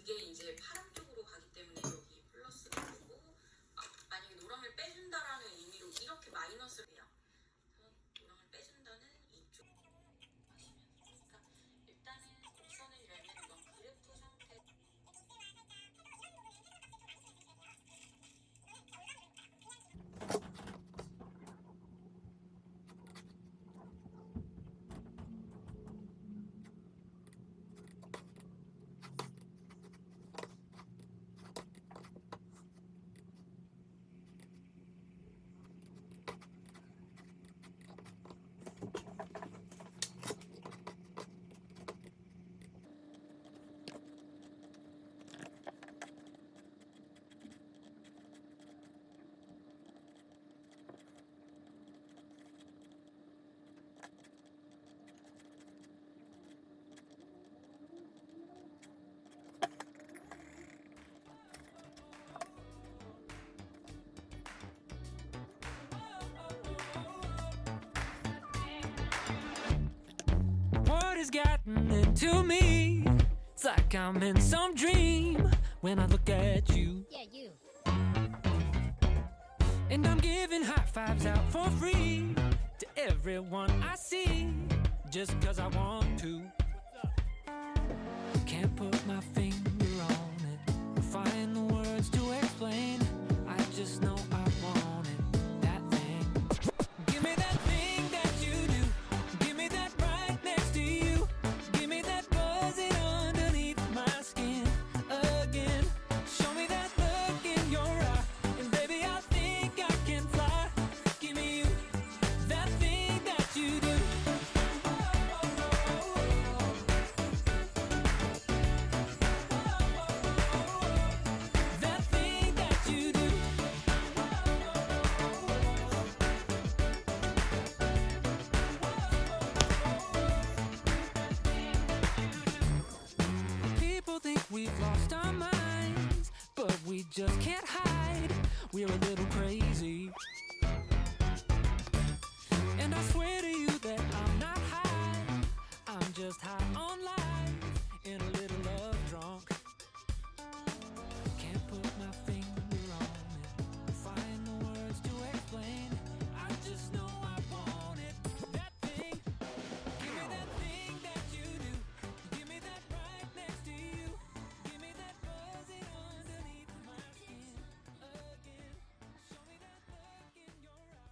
그게 이제 파랑 쪽으로 가기 때문에 여기 플러스가 되고, 만약에 노랑을 빼준다라는 의미로 이렇게 마이너스를 해요. 노랑을 빼준다는 이쪽 하시면 되니까 일단은 곡선을 열면 이건 그래프 상태. What has gotten into me? It's like I'm in some dream when I look at you. Yeah, you. And I'm giving high fives out for free to everyone I see, just cause I want to. Can't put my finger on it or find the words to explain. I just know I want it, that thing. Give me that thing that you do. Give me that right next to you. Give me that buzzing underneath my skin again. Show me that look in your eye, and baby I think I can fly. Give me you, that thing that you do. That thing that you do. People think we've lost our minds, but we just can't hide. We're a little crazy. And I swear to you that I'm not high. I'm just high on life and a little love drunk. Can't put my finger on it or find the words to explain. I just know I want it. That thing. Give me that thing that you do. Give me that right next to you. Give me that buzzing underneath my skin again. Show me that look in your eye.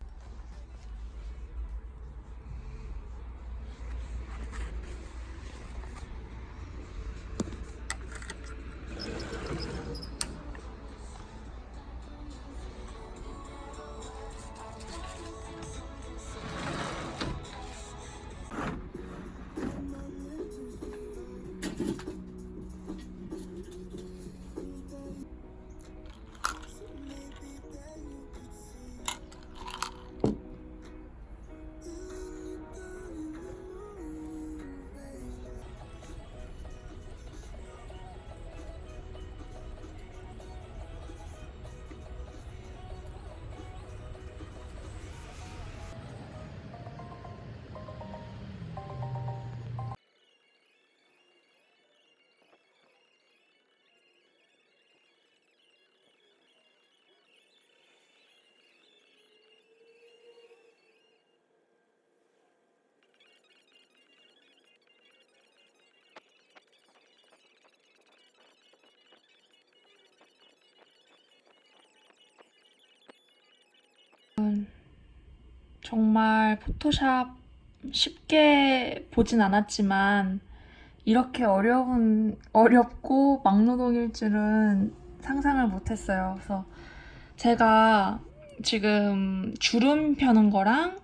정말 포토샵 쉽게 보진 않았지만 이렇게 어렵고 막노동일 줄은 상상을 못했어요. 그래서 제가 지금 주름 펴는 거랑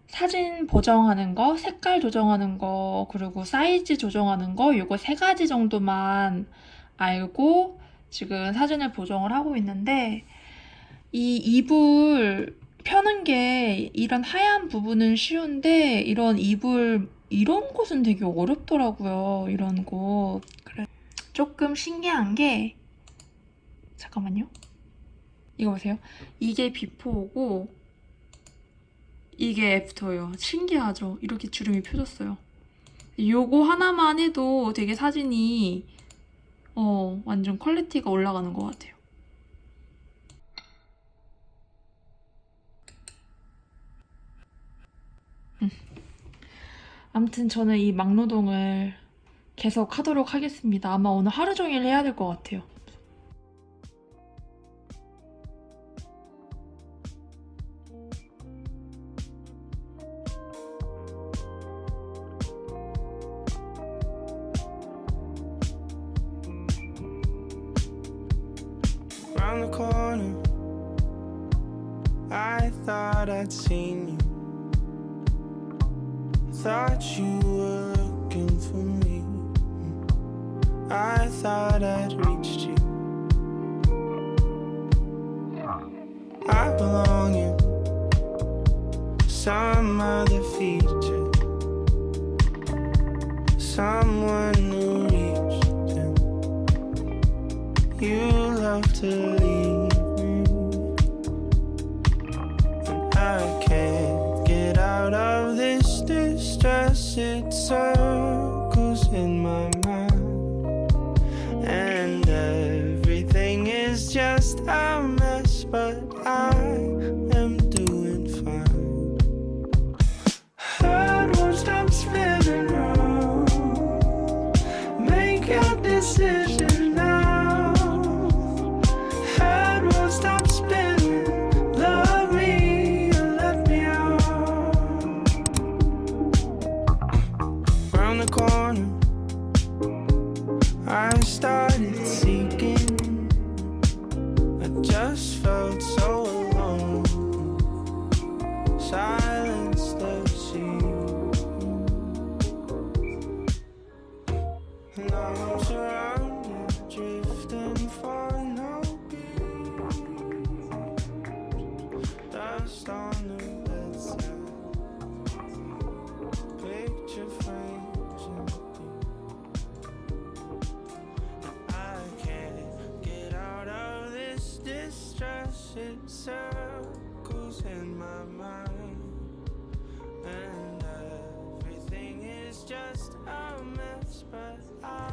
사진 보정하는 거, 색깔 조정하는 거, 그리고 사이즈 조정하는 거, 요거 3가지 정도만 알고 지금 사진을 보정을 하고 있는데, 이 이불 펴는 게 이런 하얀 부분은 쉬운데 이런 이불 이런 곳은 되게 어렵더라고요. 이런 곳. 그래 조금 신기한 게, 잠깐만요. 이거 보세요. 이게 비포고 이게 애프터예요. 신기하죠? 이렇게 주름이 펴졌어요. 요거 하나만 해도 되게 사진이 완전 퀄리티가 올라가는 것 같아요. 아무튼 저는 이 막노동을 계속 하도록 하겠습니다. 아마 오늘 하루 종일 해야 될 것 같아요. Round the corner, I thought I'd seen you. Thought you were looking for me. I thought I'd reached you. I belong in some other feature. Someone who reached him. You love to leave me, and I can't get out of this distress. It circles in my mind, and everything is just a mess, but I am doing fine. Heart won't stop spinning round. Make a decision now. Head won't stop spinning. Love me or let me out. Round the corner, I started seeking. I just felt so alone. Silence the sea. And I'm surrounded, drifting for no peace. Dust on the bedside, picture frames empty. I can't get out of this distress. It circles in my mind, and everything is just a mess, but I